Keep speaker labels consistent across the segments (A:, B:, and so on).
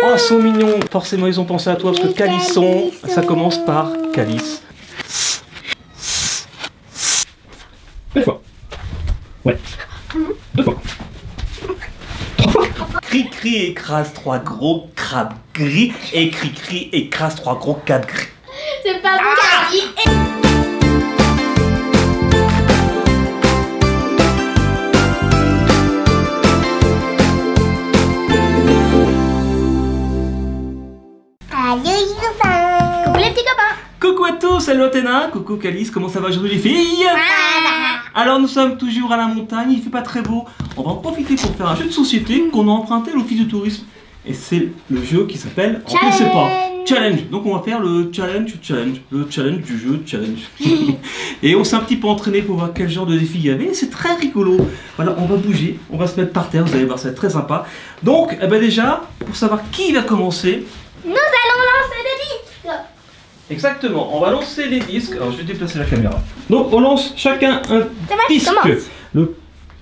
A: Oh, ils sont mignons. Forcément, ils ont pensé à toi parce que Calisson, ça commence par Calice. Une fois. Ouais. Deux fois. Trois fois. Cri-cri écrase 3 gros crabes gris et cri-cri écrase 3 gros crabes gris.
B: C'est pas bon. Coucou les petits copains.
A: Coucou à tous, salut Athéna, coucou Calice, comment ça va aujourd'hui les filles? Alors nous sommes toujours à la montagne, il fait pas très beau. On va en profiter pour faire un jeu de société qu'on a emprunté à l'office du tourisme. Et c'est le jeu qui s'appelle, on ne sait pas, Challenge. Donc on va faire le challenge du jeu challenge. Et on s'est un petit peu entraîné pour voir quel genre de défi il y avait. C'est très rigolo. Voilà, on va bouger, on va se mettre par terre, vous allez voir, ça va être très sympa. Donc eh ben déjà, pour savoir qui va commencer,
B: nous allons lancer des disques.
A: exactement, on va lancer les disques. Alors je vais déplacer la caméra. Donc on lance chacun un disque.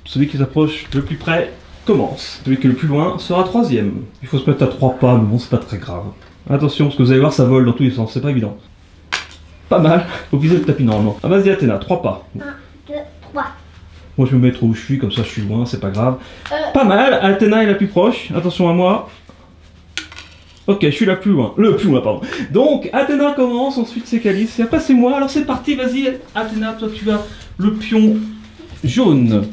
A: Celui qui s'approche le plus près commence. Celui qui est le plus loin sera troisième. Il faut se mettre à 3 pas, mais bon, c'est pas très grave. Attention, parce que vous allez voir, ça vole dans tous les sens, c'est pas évident. Pas mal, faut viser le tapis normalement. Ah, vas-y Athéna, 3 pas.
B: 1, 2, 3.
A: Moi je me mets où je suis, comme ça je suis loin, c'est pas grave. Pas mal, Athéna est la plus proche, attention à moi. Ok, je suis la plus loin, le plus loin, pardon. Donc, Athéna commence, ensuite c'est Calice, et après c'est moi. Alors c'est parti, vas-y, Athéna, toi tu as le pion jaune.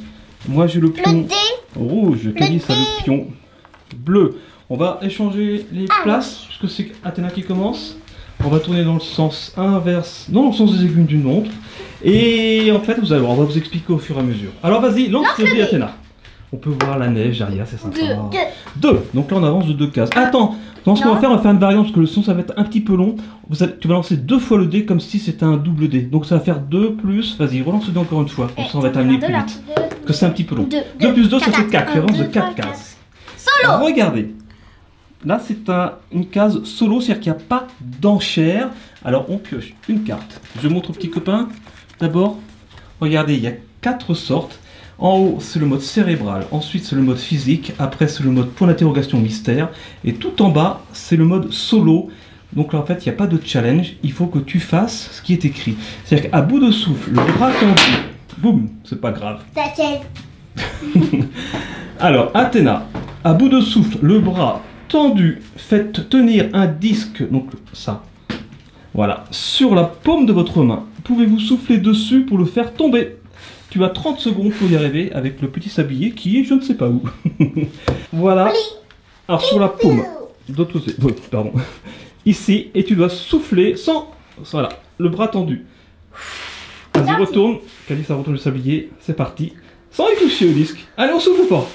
A: Moi j'ai le pion rouge, Calice a le pion bleu. On va échanger les places, puisque c'est Athéna qui commence. On va tourner dans le sens inverse, dans le sens des aiguilles d'une montre. Et en fait, vous allez voir, on va vous expliquer au fur et à mesure. Alors vas-y, lance le dé, Athéna. On peut voir la neige derrière, c'est sympa. 2. Donc là on avance de 2 cases. Attends, dans ce qu'on va faire, on va faire une variante parce que le son ça va être un petit peu long. Tu vas lancer 2 fois le dé comme si c'était un double dé. Donc ça va faire 2 plus, vas-y, relance le dé encore une fois. Comme ça on va terminer plus vite. Parce que c'est un petit peu long. 2 plus 2 ça fait 4, tu avances de 4 cases.
B: Solo.
A: Alors, regardez. Là c'est une case solo, c'est-à-dire qu'il n'y a pas d'enchère. Alors on pioche une carte. Je montre aux petits copains. D'abord, regardez, il y a 4 sortes. En haut, c'est le mode cérébral, ensuite c'est le mode physique, après c'est le mode point d'interrogation mystère, et tout en bas, c'est le mode solo. Donc là, en fait, il n'y a pas de challenge, il faut que tu fasses ce qui est écrit. C'est-à-dire qu'à bout de souffle, le bras tendu, boum, c'est pas grave.
B: Ta chaise.
A: Alors, Athéna, à bout de souffle, le bras tendu, faites tenir un disque, donc ça, voilà, sur la paume de votre main. Pouvez-vous souffler dessus pour le faire tomber? Tu as 30 secondes pour y arriver avec le petit sablier qui est je ne sais pas où. Voilà. Alors sur la paume, d'autre côté, oui, pardon. Ici, et tu dois souffler sans... Voilà, le bras tendu. Vas-y, retourne. Calice, ça retourne le sablier. C'est parti. Sans y toucher au disque. Allez, on souffle fort.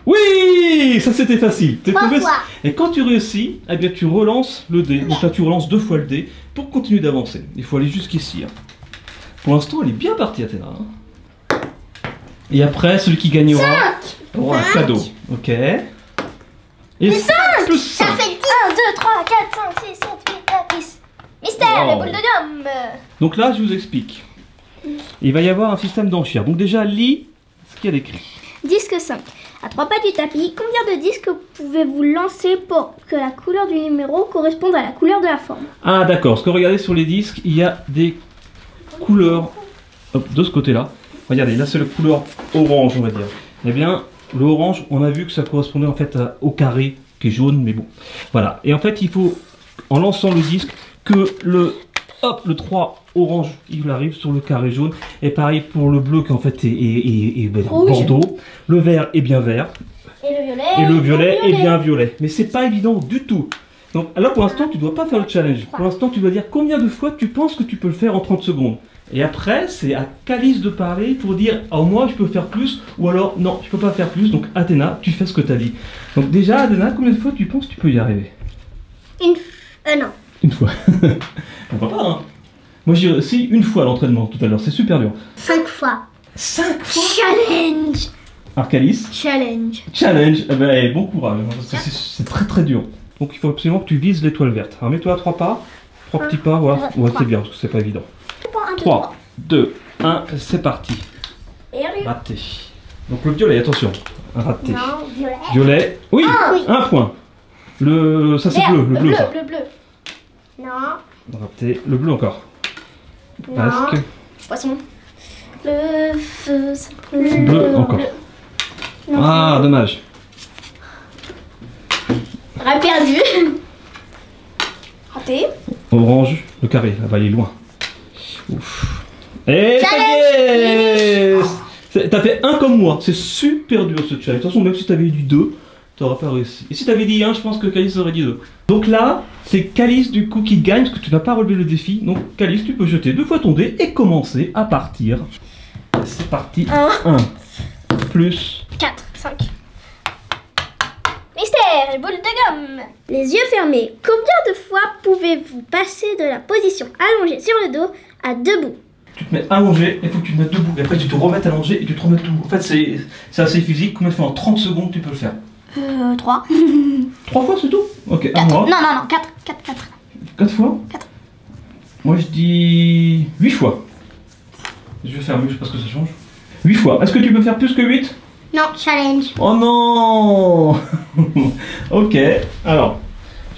A: Oui, ça c'était facile. Et quand tu réussis, eh bien tu relances le dé. Donc là, tu relances 2 fois le dé pour continuer d'avancer. Il faut aller jusqu'ici. Pour l'instant, elle est bien partie, Athéna. Et après, celui qui gagnera aura un cadeau. Ok. Et 5 plus 5.
B: Ça fait 10. 1, 2, 3, 4, 5, 6, 7, 8, 9, 10. Mystère, les boules de gomme.
A: Donc là, je vous explique. Il va y avoir un système d'enchères. Donc déjà, lis ce qu'il y a d'écrit.
B: Disque 5. À 3 pas du tapis, combien de disques pouvez-vous lancer pour que la couleur du numéro corresponde à la couleur de la forme?
A: Ah d'accord, parce que regardez sur les disques, il y a des couleurs de ce côté-là. Regardez, là c'est la couleur orange, on va dire. Eh bien, le orange, on a vu que ça correspondait en fait au carré qui est jaune, mais bon. Voilà, et en fait, il faut, en lançant le disque, que le 3 orange, il arrive sur le carré jaune. Et pareil pour le bleu qui en fait est bordeaux. Le vert est bien vert. Et le violet est bien violet. Mais c'est pas évident du tout. Donc là pour l'instant tu dois pas faire le challenge. Pour l'instant tu dois dire combien de fois tu penses que tu peux le faire en 30 secondes. Et après c'est à Calice de parler pour dire oh moi je peux faire plus ou alors non je peux pas faire plus. Donc Athéna tu fais ce que tu as dit. Donc déjà Athéna combien de fois tu penses que tu peux y arriver?
B: Non.
A: Une fois. Pourquoi pas hein. Moi j'ai aussi une fois à l'entraînement tout à l'heure, c'est super dur.
B: 5 fois.
A: 5 fois.
B: Challenge.
A: Alors Calice?
B: Challenge.
A: Challenge, eh ben, bon courage, c'est très très dur. Donc il faut absolument que tu vises l'étoile verte. Alors mets-toi à 3 pas, 3 petits pas, voilà. Ouais, c'est bien parce que c'est pas évident. 3, 2, 1, c'est parti. Raté. Donc le violet, attention. Raté.
B: Non, violet.
A: Violet, oui,
B: Ah, oui.
A: 1 point. Ça c'est bleu, le bleu ça.
B: Le bleu. Non.
A: Raté. Le bleu encore.
B: Non.
A: Presque.
B: Poisson. Le feu.
A: Bleu encore.
B: Non.
A: Ah, dommage.
B: Aurait perdu. Raté.
A: Orange, le carré. Ah bah il est loin. Ouf. Et ça y est. T'as fait un comme moi. C'est super dur ce challenge. Attention, même si t'avais dit 2, t'auras pas réussi. Et si t'avais dit 1, je pense que Calice aurait dit 2. Donc là, c'est Calice du coup qui gagne parce que tu n'as pas relevé le défi. Donc Calice, tu peux jeter 2 fois ton dé et commencer à partir. C'est parti. 1 plus
B: 4, 5. Mystère, boule de gomme. Les yeux fermés. Combien de fois pouvez-vous passer de la position allongée sur le dos à debout?
A: Tu te mets allongé, il faut que tu te mettes debout. Et après, tu te remettes allongé et tu te remets debout. En fait, c'est assez physique. Combien de fois en 30 secondes tu peux le faire?
B: 3.
A: 3 fois, c'est tout? Ok,
B: 4.
A: à moi.
B: Non, 4.
A: 4 fois?
B: 4.
A: Moi, je dis 8 fois. Je vais faire mieux, je sais pas ce que ça change. 8 fois. Est-ce que tu peux faire plus que 8?
B: Non, challenge.
A: Oh non. Ok, alors,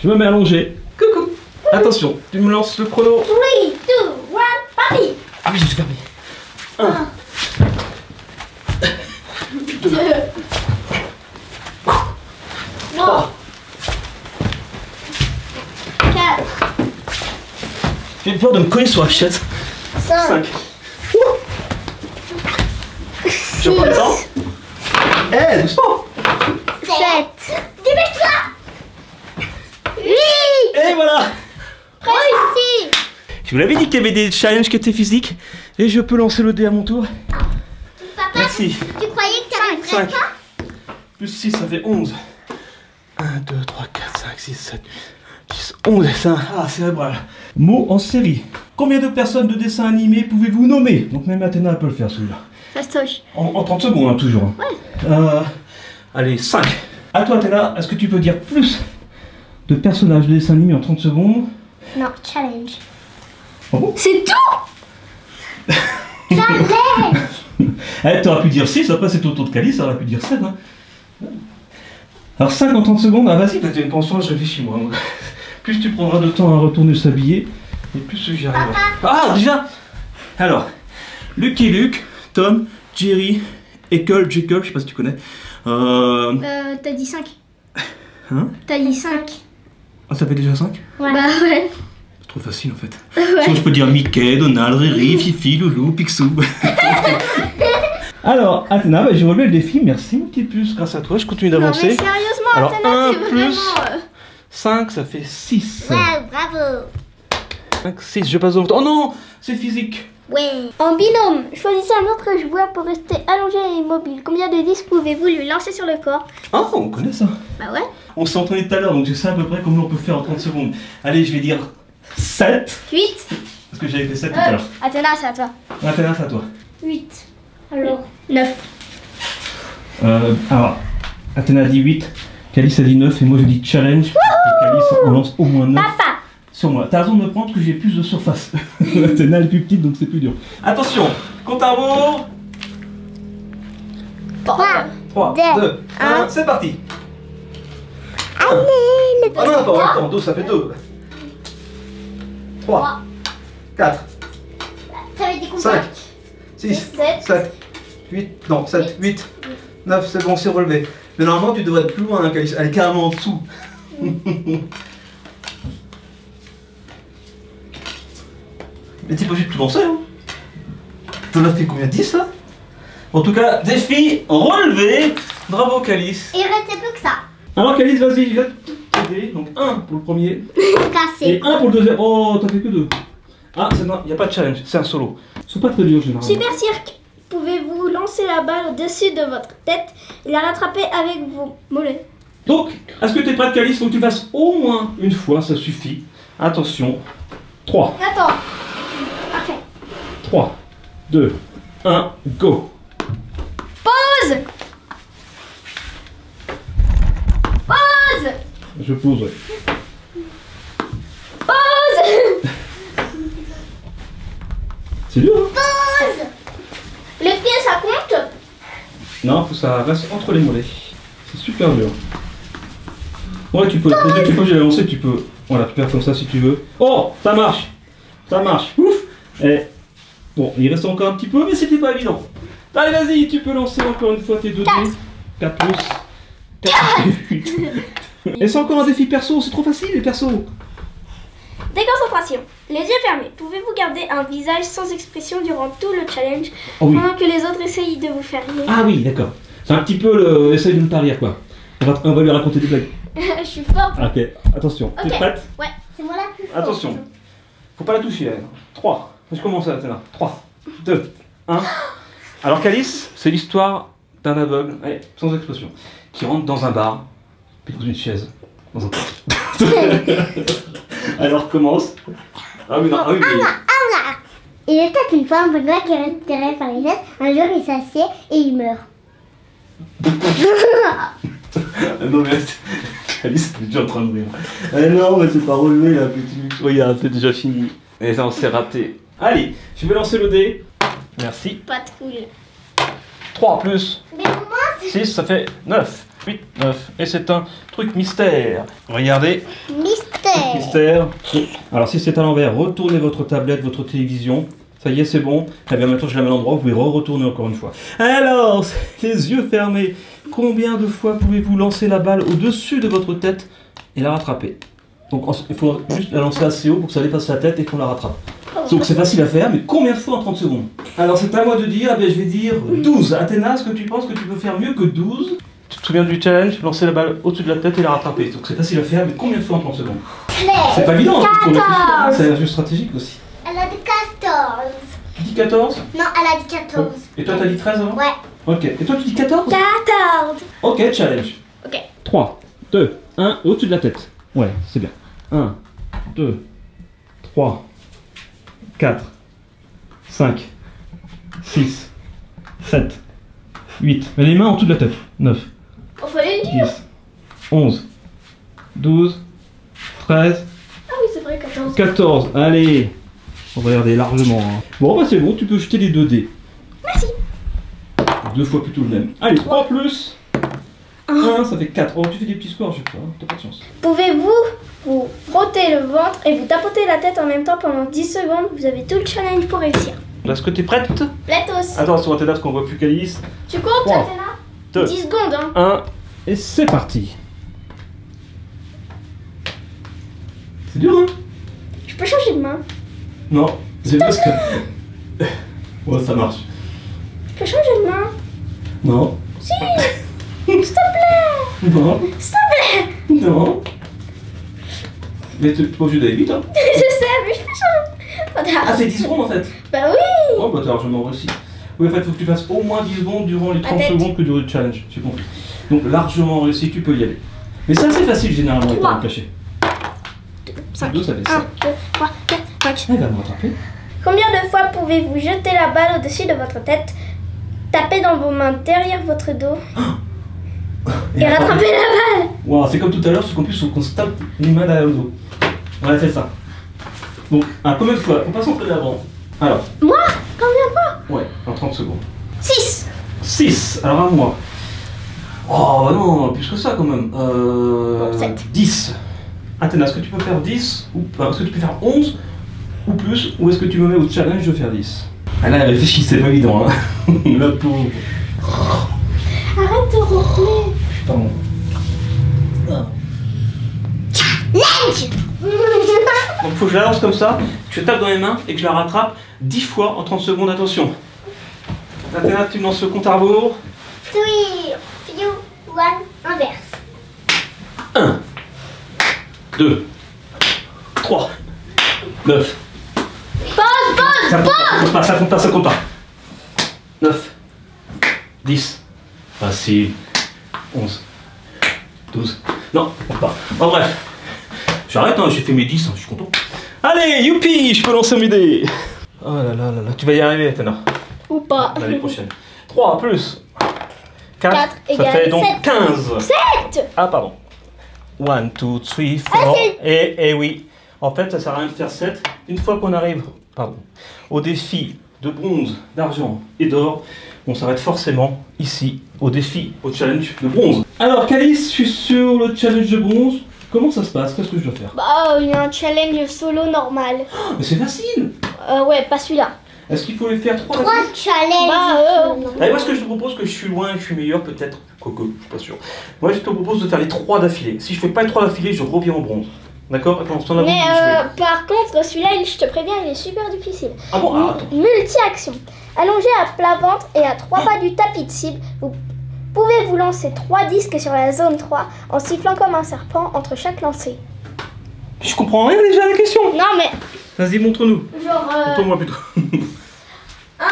A: je me mets allongé. Coucou. Attention, tu me lances le chrono.
B: 3, 2, 1, parti.
A: Ah oui, je suis fermé. 1. 2.
B: 3. 4.
A: J'ai peur de me cogner sur la chaise.
B: 5.
A: Je prends le temps. Eh, doucement.
B: 7. Dépêche-toi. 8.
A: Et voilà.
B: Réussi.
A: Je vous l'avais dit qu'il y avait des challenges qui étaient physiques. Et je peux lancer le dé à mon tour.
B: Papa,
A: Merci.
B: tu croyais que tu arriverais
A: 5.
B: pas?
A: Plus 6, ça fait 11. 1, 2, 3, 4, 5, 6, 7, 10, 11. Ah, cérébral. Mots en série. Combien de personnes de dessins animés pouvez-vous nommer? Donc même Athéna peut le faire celui-là.
B: Fastoche.
A: En 30 secondes, hein, toujours.
B: Ouais.
A: Allez, 5. À toi, Athéna, est-ce que tu peux dire plus de personnages de dessins animés en 30 secondes?
B: Non, challenge.
A: Oh bon?
B: C'est tout. Challenge.
A: Eh, t'aurais pu dire 6, après c'est au tour de Calice, ça aurait pu dire 7. Hein. Alors 5 en 30 secondes, ah vas-y, t'as une pension, je réfléchis moi. Plus tu prendras de temps à retourner s'habiller, et plus j'y arriverai. Ah, déjà. Alors, Lucky Luke, Tom, Jerry, Eckle, Jekyll, je sais pas si tu connais.
B: T'as dit 5.
A: Hein?
B: T'as dit 5.
A: Ah, ça fait déjà 5?
B: Ouais. Bah ouais.
A: C'est trop facile en fait. Sinon je peux dire Mickey, Donald, Riri, Fifi, Loulou, Picsou. Alors, Athéna, j'ai relevé le défi, merci mon petit puce, grâce à toi, je continue d'avancer.
B: Non mais sérieusement,
A: alors,
B: Athéna,
A: 1
B: c'est
A: plus
B: vraiment...
A: 5, ça fait 6.
B: Ouais, bravo.
A: 5, 6, je passe au... Oh non, c'est physique.
B: Ouais. En binôme, choisissez un autre joueur pour rester allongé et immobile. Combien de disques pouvez-vous lui lancer sur le corps?
A: Ah, on connaît ça.
B: Bah ouais.
A: On s'est entraîné tout à l'heure, donc je sais à peu près combien on peut faire en 30 secondes. Allez, je vais dire 7.
B: 8.
A: Parce que j'avais fait 7 tout à l'heure.
B: Athéna, c'est à toi.
A: Athéna, c'est à toi.
B: 8. Alors 9.
A: Alors, Athéna a dit 8, Calice a dit 9 et moi je dis challenge. Et Calice on lance au moins 9
B: Papa.
A: sur moi. T'as raison de me prendre parce que j'ai plus de surface. Athéna elle est plus petite donc c'est plus dur. Attention, compte à rebours.
B: 3.
A: 3, 2, 1, c'est parti.
B: Allez, le
A: Ah non, attends, 2 ça fait 2. 3, 4,
B: T'avais dit combien?
A: 5, 6,
B: 7,
A: 7, 8, non 7, 8, 9, c'est bon, c'est relevé. Mais normalement tu devrais être plus loin, hein, Calice. Elle est carrément en dessous. Mais t'es pas obligé de tout lancer, hein. T'en as fait combien? 10 là? En tout cas, défi relevé. Bravo Calice.
B: Il restait plus que ça.
A: Alors Calice, vas-y, jette tes dés. Donc 1 pour le premier.
B: Cassé.
A: Et 1 pour le deuxième. Oh, t'as fait que 2. Ah, il n'y a pas de challenge, c'est un solo. C'est pas très dur généralement.
B: Super Cirque. Pouvez-vous lancer la balle au-dessus de votre tête et la rattraper avec vos mollets?
A: Donc, est-ce que tu es prête Calice? Faut que tu fasses au moins une fois, ça suffit. Attention. 3.
B: Attends. Parfait.
A: 3, 2, 1, go.
B: Pause. Pause.
A: Je poserai.
B: Pause.
A: C'est dur, hein?
B: Pause. Les pieds, ça compte?
A: Non, faut que ça reste entre les mollets. C'est super dur. Ouais, tu peux. Tu peux, j'ai lancé, tu peux. Voilà, tu peux faire comme ça si tu veux. Oh, ça marche. Ça marche. Ouf. Et bon, il reste encore un petit peu, mais c'était pas évident. Allez, vas-y, tu peux lancer encore une fois tes 2 dés. 4 plus. 4 plus 8. Et c'est encore un défi perso, c'est trop facile les persos.
B: Déconcentration. Les yeux fermés. Pouvez-vous garder un visage sans expression durant tout le challenge pendant que les autres essayent de vous faire rire?
A: Ah oui, d'accord. C'est un petit peu le... Essaye de ne pas rire, quoi. On va lui raconter des blagues.
B: Je suis forte.
A: Ok, attention. T'es prête?
B: Ouais, c'est moi la plus forte.
A: Attention. Faut pas la toucher, elle. 3. Je commence à là. 3, 2, 1. Alors Calice, c'est l'histoire d'un aveugle, allez, sans expression, qui rentre dans un bar, puis dans une chaise, dans un bar. Alors commence. Ah oui, non, ah oui, mais...
C: Il était une fois un Benoît qui respirait par les fesses. Un jour, il s'assied et il meurt.
A: Non mais Alice est déjà en train de rire. Eh non mais c'est pas relevé la petite. Regarde, c'est déjà fini. Et ça on s'est raté. Allez, je vais lancer le dé. Merci.
B: Pas de cool.
A: 3 plus
C: Mais pour moi,
A: 6, ça fait 9. 8, 9. Et c'est un truc mystère. Regardez.
C: mystère.
A: Mystère. Alors si c'est à l'envers, retournez votre tablette, votre télévision. Ça y est, c'est bon. Très bien, maintenant je la mets à l'endroit, vous pouvez retourner encore une fois. Alors, les yeux fermés, combien de fois pouvez-vous lancer la balle au-dessus de votre tête et la rattraper? Donc il faut juste la lancer assez haut pour que ça dépasse la tête et qu'on la rattrape. Donc c'est facile à faire, mais combien de fois en 30 secondes? Alors c'est à moi de dire, je vais dire 12. Athéna, est-ce que tu penses que tu peux faire mieux que 12? Tu te souviens du challenge? Lancer la balle au-dessus de la tête et la rattraper. Donc c'est facile à faire, mais combien de fois en 30 secondes? C'est pas évident, pour réfléchir. C'est un jeu stratégique aussi.
C: Elle a dit 14.
A: Tu dis 14?
C: Non, elle a dit 14.
A: Et toi t'as dit 13 avant?
C: Ouais.
A: Ok. Et toi tu dis 14?
B: 14.
A: Ok, challenge.
B: Ok.
A: 3, 2, 1, au-dessus de la tête. Ouais, c'est bien. 1, 2, 3, 4, 5, 6, 7, 8. Mais les mains en dessous de la tête. 9,
B: On fallait le dire.
A: 10, 11, 12, 13,
B: Ah oui, c'est vrai, 14.
A: 14. Allez. On va regarder largement. Hein. Bon, bah c'est bon, tu peux jeter les 2 dés.
B: Merci.
A: 2 fois plutôt le même. Allez, 3 plus 1, ça fait 4. Oh, tu fais des petits scores, je crois. T'as pas de chance.
B: Pouvez-vous vous frotter le ventre et vous tapoter la tête en même temps pendant 10 secondes? Vous avez tout le challenge pour réussir.
A: Est-ce que t'es prête?
B: Platos.
A: Attention, Athéna, parce qu'on voit plus Calice.
B: Tu comptes,
A: 3,
B: Athéna?
A: 2,
B: 10 secondes, hein.
A: 1, et c'est parti. C'est dur, hein?
B: Je peux changer de main.
A: Non, c'est parce que... Ouais, ça marche.
B: Je peux changer de main.
A: Non.
B: Si. S'il te plaît.
A: Non.
B: S'il te plaît.
A: Non. Mais tu peux jouer d'aller vite, hein?
B: Je sais, mais je peux changer.
A: Ah, c'est 10 secondes en fait.
B: Bah oui.
A: Oh, bah t'as largement réussi. Oui, en fait, il faut que tu fasses au moins 10 secondes durant les 30
B: tête.
A: secondes que dure le challenge. J'ai compris. Donc, largement réussi, tu peux y aller. Mais c'est assez facile généralement, les
B: 3.
A: talents cachés.
B: 5.
A: 2, ça fait
B: 1,
A: 5.
B: 2, 3, 4, 5.
A: Elle va me rattraper.
B: Combien de fois pouvez-vous jeter la balle au-dessus de votre tête, taper dans vos mains derrière votre dos et rattraper la balle?
A: Wow, c'est comme tout à l'heure, sauf qu'en plus, on se tape les mains derrière le dos. Ouais, c'est ça. Donc, combien de fois? Faut pas s'entraîner avant. Alors,
B: Moi? Combien de fois?
A: ouais, en 30 secondes.
B: 6.
A: 6, alors à moi. Oh, bah non, plus que ça quand même.
B: 7.
A: 10. Athéna, est-ce que tu peux faire 10 ou est-ce que tu peux faire 11 ou plus? Ou est-ce que tu me mets au challenge de faire 10? Ah là, elle réfléchit, c'est pas évident, hein. La pauvre.
B: Arrête de ronfler.
A: Pardon.
C: Lunch.
A: Donc, faut que je la lance comme ça, que je tape dans les mains et que je la rattrape 10 fois en 30 secondes. Attention. Athéna, tu me lances le compte à rebours.
C: 3, 2, 1, inverse.
A: 1, 2, 3, 9. Ça compte pas, ça compte pas, ça compte pas. 9, 10, facile, 11, 12. Non, compte pas. En bref, j'arrête, hein, j'ai fait mes 10, hein, je suis content. Allez, youpi, je peux lancer mes dés. Oh là là là là, tu vas y arriver, Athéna.
B: Ou pas.
A: L'année prochaine. 3 plus 4,
B: Quatre
A: ça
B: égale
A: fait donc
B: 7.
A: 15.
B: 7.
A: Ah, pardon. 1, 2, 3, 4. Et oui, en fait, ça sert à rien de faire 7. Une fois qu'on arrive au défi de bronze, d'argent et d'or, on s'arrête forcément ici, au défi, au challenge de bronze. Alors, Calice, je suis sur le challenge de bronze. Comment ça se passe? Qu'est-ce que je dois faire?
B: Bah, il y a un challenge solo normal.
A: Oh, mais c'est facile!
B: Ouais, pas celui-là.
A: Est-ce qu'il faut les faire 3
C: 3 challenges.
B: Bah,
A: Allez, moi, ce que je te propose, que je suis loin et que je suis meilleur, peut-être. Coco, je suis pas sûr. Moi, je te propose de faire les 3 d'affilée. Si je fais pas les 3 d'affilée, je reviens en bronze. D'accord? Attends, c'est en
B: mais par contre, celui-là, je te préviens, il est super difficile.
A: Ah bon? Ah, attends.
B: Multi-action. Allongé à plat ventre et à 3 pas du tapis de cible, vous pouvez vous lancer 3 disques sur la zone 3 en sifflant comme un serpent entre chaque lancer.
A: Je comprends rien déjà à la question.
B: Non, mais
A: Vas-y, montre-nous.
B: genre.
A: Montre-moi plutôt.
B: 1,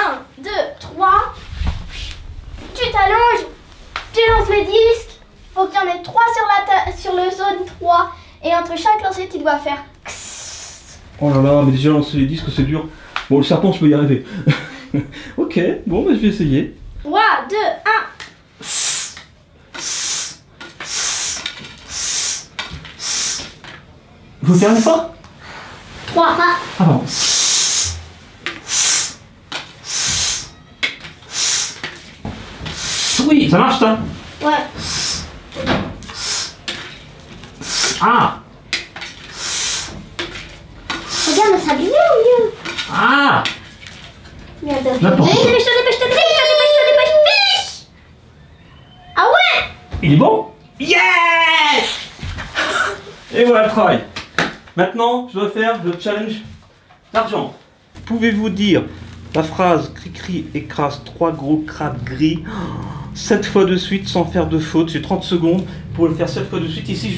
B: 2, 3. Tu t'allonges, tu lances le disque. Faut qu'il y en ait 3 sur le zone 3. Et entre chaque lancer, tu dois faire.
A: Oh là là, mais déjà lancer les disques, c'est dur. Bon, le serpent, je peux y arriver. Ok, bon, bah, je vais essayer.
B: 3, 2, 1.
A: Vous faire une fois?
B: 3.
A: Ah bon. Oui, ça marche ça?
B: Ouais.
A: Ah!
C: Regarde, ça brille au mieux.
A: Ah!
B: Merde.
A: N'importe quoi.
B: Dépêche-toi. Ah ouais!
A: Il est bon? Yes! Et voilà le travail. Maintenant, je dois faire le challenge d'argent. Pouvez-vous dire la phrase cri-cri écrase 3 gros crabes gris 7 fois de suite sans faire de faute? J'ai 30 secondes pour le faire 7 fois de suite. Et si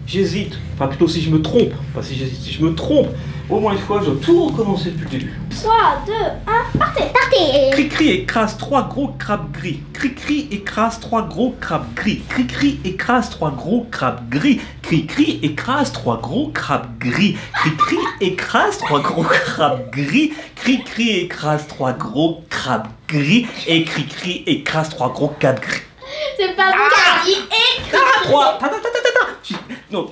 A: j'hésite, enfin plutôt si je me trompe, pas si j'hésite, si je me trompe, au moins une fois, je dois tout recommencer depuis le début.
B: 3, 2, 1, partez!
A: Cri-cri écrase 3 gros crabes gris. Cri-cri écrase 3 gros crabes gris. Cri-cri écrase 3 gros crabes gris. Cri-cri écrase 3 gros crabes gris. Cri-cri écrase 3 gros crabes gris. Cri-cri écrase 3 gros crabes gris. Et cri-cri écrase 3 gros crabes gris.
B: C'est pas bon, Cali. Et
A: 3. Non,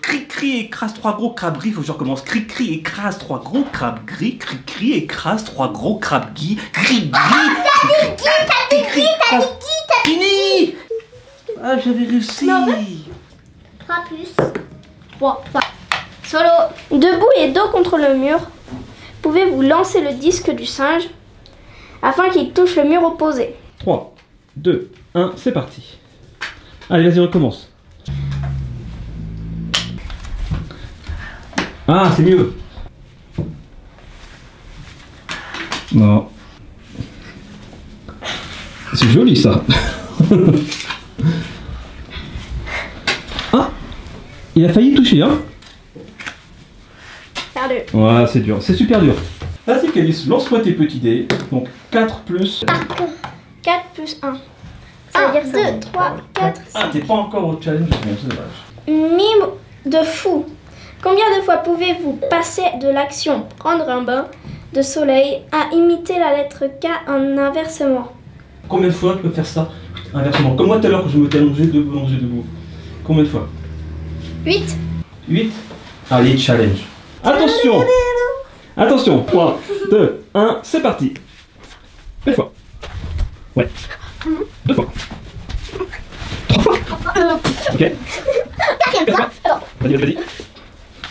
A: cri-cri écrase 3 gros crabes gris, faut que je recommence. Cri-cri écrase 3 gros crabes gris. Cri-cri écrase 3 gros crabes gris. Cri-cri. T'as dit Fini. Ah, j'avais réussi.
C: 3 plus.
B: 3. Solo. Debout et dos contre le mur, pouvez-vous lancer le disque du singe afin qu'il touche le mur opposé.
A: 3, 2, 1, c'est parti. Allez, vas-y, recommence. Ah, c'est mieux. Non. C'est joli ça. Ah, il a failli toucher, hein.
B: Perdu.
A: Ouais, c'est dur, c'est super dur. Vas-y, Calice, lance-moi tes petits dés. Donc 4 plus.
B: 4 plus 1.
C: Ça veut
B: 1,
C: dire ça.
B: 2, 3, 4,
A: Ah,
B: 5.
A: t'es pas encore au challenge, bon, c'est dommage.
B: Mime de fou. Combien de fois pouvez-vous passer de l'action prendre un bain de soleil à imiter la lettre K en inversement?
A: Combien de fois tu peux faire ça inversement? Comme moi tout à l'heure quand je me suis allongé debout. Combien de fois?
B: 8.
A: 8. Allez, challenge. Attention. Attention. 3, 2, 1, c'est parti. Une fois. Ouais. 2 fois. 3 fois. Ok. 4 fois. Vas-y.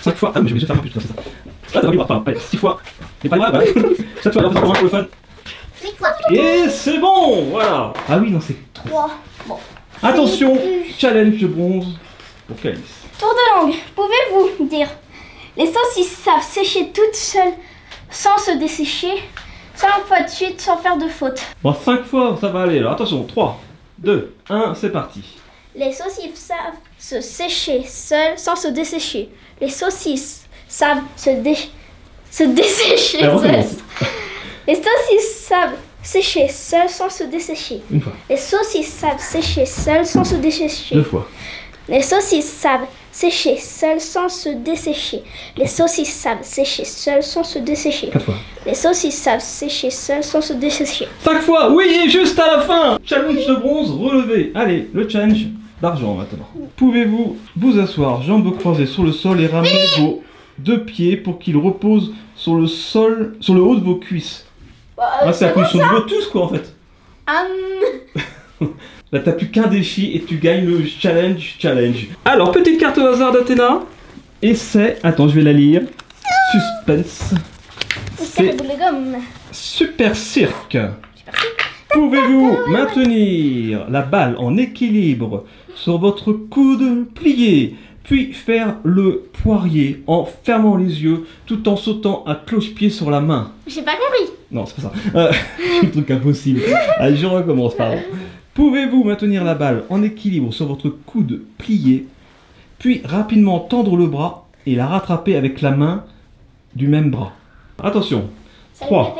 A: 5 fois. Ah, mais je vais juste faire un peu plus, c'est ça. Ah, ça va lui pas. Allez, 6 fois. C'est pas grave, voilà. 7 fois, alors fais pour le fun.
C: 8 fois.
A: Et c'est bon, voilà. Ah oui, non, c'est
B: 3. Bon.
A: attention, challenge de bronze pour Calice.
B: Tour de langue. Pouvez-vous dire les saucisses savent sécher toutes seules sans se dessécher 5 fois de suite sans faire de faute.
A: Bon, 5 fois, ça va aller. Alors attention, 3, 2, 1, c'est parti.
B: Les saucisses savent se sécher seules sans se dessécher. Les saucisses savent se dessécher
A: Alors, on
B: seules.
A: recommence.
B: Les saucisses savent sécher seules sans se dessécher.
A: Une fois,
B: Les saucisses savent sécher seules sans se dessécher.
A: 2 fois,
B: Les saucisses savent sécher seules sans se dessécher. Les saucisses savent sécher seules sans se dessécher.
A: 4 fois.
B: Les saucisses savent sécher seules sans se dessécher.
A: 5 fois, oui, et juste à la fin. Challenge de bronze relevé. Allez, le challenge d'argent maintenant. Pouvez-vous vous asseoir, jambes croisées sur le sol et ramener vos 2 pieds pour qu'ils reposent sur le sol, sur le haut de vos cuisses. Ah, c'est la position de tous quoi en fait. Là, t'as plus qu'un défi et tu gagnes le challenge. Alors, petite carte au hasard d'Athéna. Et c'est... Attends, je vais la lire. Suspense. C'est Super Cirque. Pouvez-vous maintenir la balle en équilibre sur votre coude plié, puis faire le poirier en fermant les yeux tout en sautant à cloche-pied sur la main?
B: J'ai pas compris.
A: Non, c'est pas ça. C'est un truc impossible. Allez, je recommence, pardon. Pouvez-vous maintenir la balle en équilibre sur votre coude plié, puis rapidement tendre le bras et la rattraper avec la main du même bras? Attention. 3,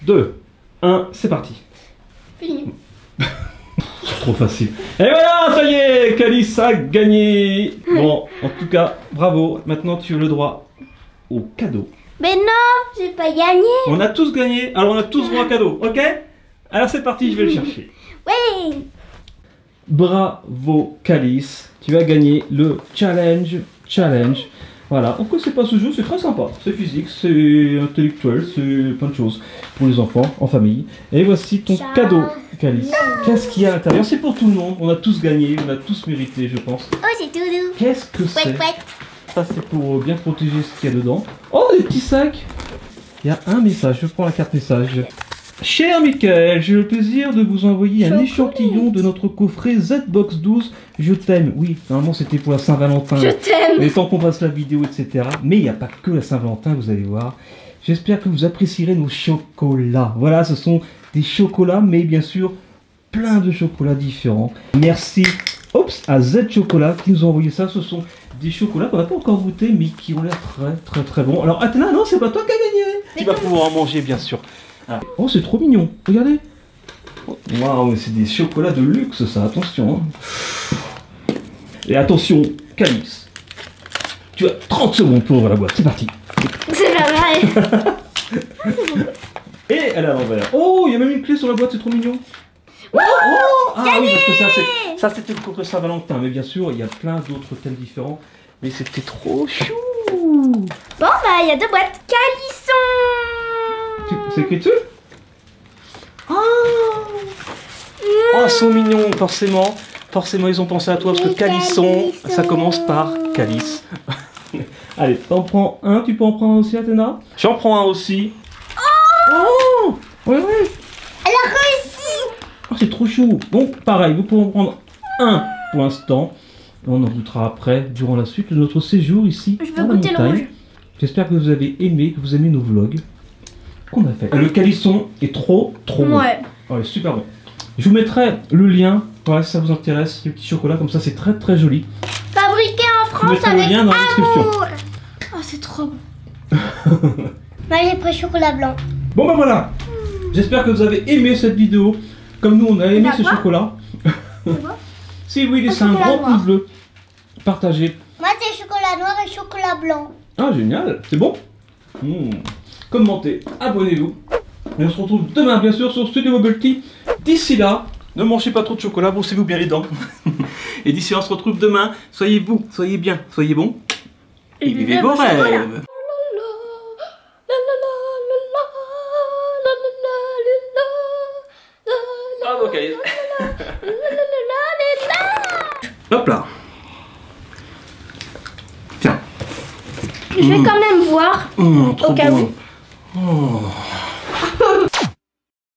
A: 2, 1, c'est parti.
B: Fini.
A: Trop facile. Et voilà, ça y est, Calice a gagné. Bon, en tout cas, bravo. Maintenant, tu as le droit au cadeau.
B: Mais non, j'ai pas gagné.
A: On a tous gagné, alors on a tous droit au cadeau, ok? Alors c'est parti, je vais le chercher.
B: Oui.
A: Bravo, Calice. Tu as gagné le challenge. Voilà, en quoi c'est pas ce jeu, c'est très sympa. C'est physique, c'est intellectuel, c'est plein de choses pour les enfants, en famille. Et voici ton cadeau, Calice. Qu'est-ce qu'il y a à l'intérieur? C'est pour tout le monde, on a tous gagné, on a tous mérité, je pense.
B: Oh, c'est tout doux.
A: Qu'est-ce que c'est? Ça, c'est pour bien protéger ce qu'il y a dedans. Oh, des petits sacs. Il y a un message, je prends la carte message. Cher Michael, j'ai le plaisir de vous envoyer un échantillon de notre coffret Z-Box 12. Je t'aime. Oui, normalement c'était pour la Saint-Valentin.
B: Je t'aime.
A: Mais tant qu'on passe la vidéo, etc. Mais il n'y a pas que la Saint-Valentin, vous allez voir. J'espère que vous apprécierez nos chocolats. Voilà, ce sont des chocolats, mais bien sûr, plein de chocolats différents. Merci à Z Chocolat qui nous a envoyé ça. Ce sont des chocolats qu'on n'a pas encore goûté, mais qui ont l'air très bon. Alors Athéna, non, c'est pas toi qui as gagné. Tu vas pouvoir en manger, bien sûr. Ah. Oh, c'est trop mignon, regardez. Waouh, c'est des chocolats de luxe, ça, attention. Hein. Et attention, Calice. Tu as 30 secondes pour ouvrir la boîte, c'est parti.
B: C'est pas vrai.
A: Et elle est à l'envers. Oh, il y a même une clé sur la boîte, c'est trop mignon. Oh, ah oui, parce que ça c'était le coffret Saint-Valentin, mais bien sûr, il y a plein d'autres thèmes différents. Mais c'était trop chou.
B: Bon, bah, il y a deux boîtes. Calisson.
A: C'est écrit dessus? Oh, ils sont mignons, forcément. Forcément, ils ont pensé à toi, parce que Calisson, ça commence par Calice. Allez, t'en prends un, tu peux en prendre un aussi, Athéna? J'en prends un aussi. Oh, ouais.
C: Elle a réussi.
A: Oh, c'est trop chou. Bon, pareil, vous pouvez en prendre un pour l'instant. On en goûtera après, durant la suite de notre séjour ici.
B: Je veux goûter le rouge.
A: J'espère que vous avez aimé, que vous aimez nos vlogs qu'on a fait. Le calisson est trop bon. Ouais, super bon. Je vous mettrai le lien, voilà, si ça vous intéresse, les petits chocolats, comme ça c'est très joli.
B: Fabriqué en France
A: avec le lien dans la description.
B: Oh, c'est trop bon.
C: Moi j'ai pris chocolat blanc.
A: Bon bah voilà. J'espère que vous avez aimé cette vidéo, comme nous on a aimé ce chocolat. Si oui, laissez un grand pouce bleu. Partagez.
C: Moi c'est chocolat noir et chocolat blanc.
A: Ah génial, c'est bon. Commentez, abonnez-vous. Et on se retrouve demain bien sûr sur Studio Bubble Tea. D'ici là, ne mangez pas trop de chocolat, brossez-vous bien les dents. Et d'ici là, on se retrouve demain. Soyez vous, soyez bien, soyez bons. Et vivez vos rêves. Bravo, Calice. Hop là. Tiens.
B: Je vais quand même voir.
A: Trop
B: au cas
A: bon.
B: où.
A: Oh.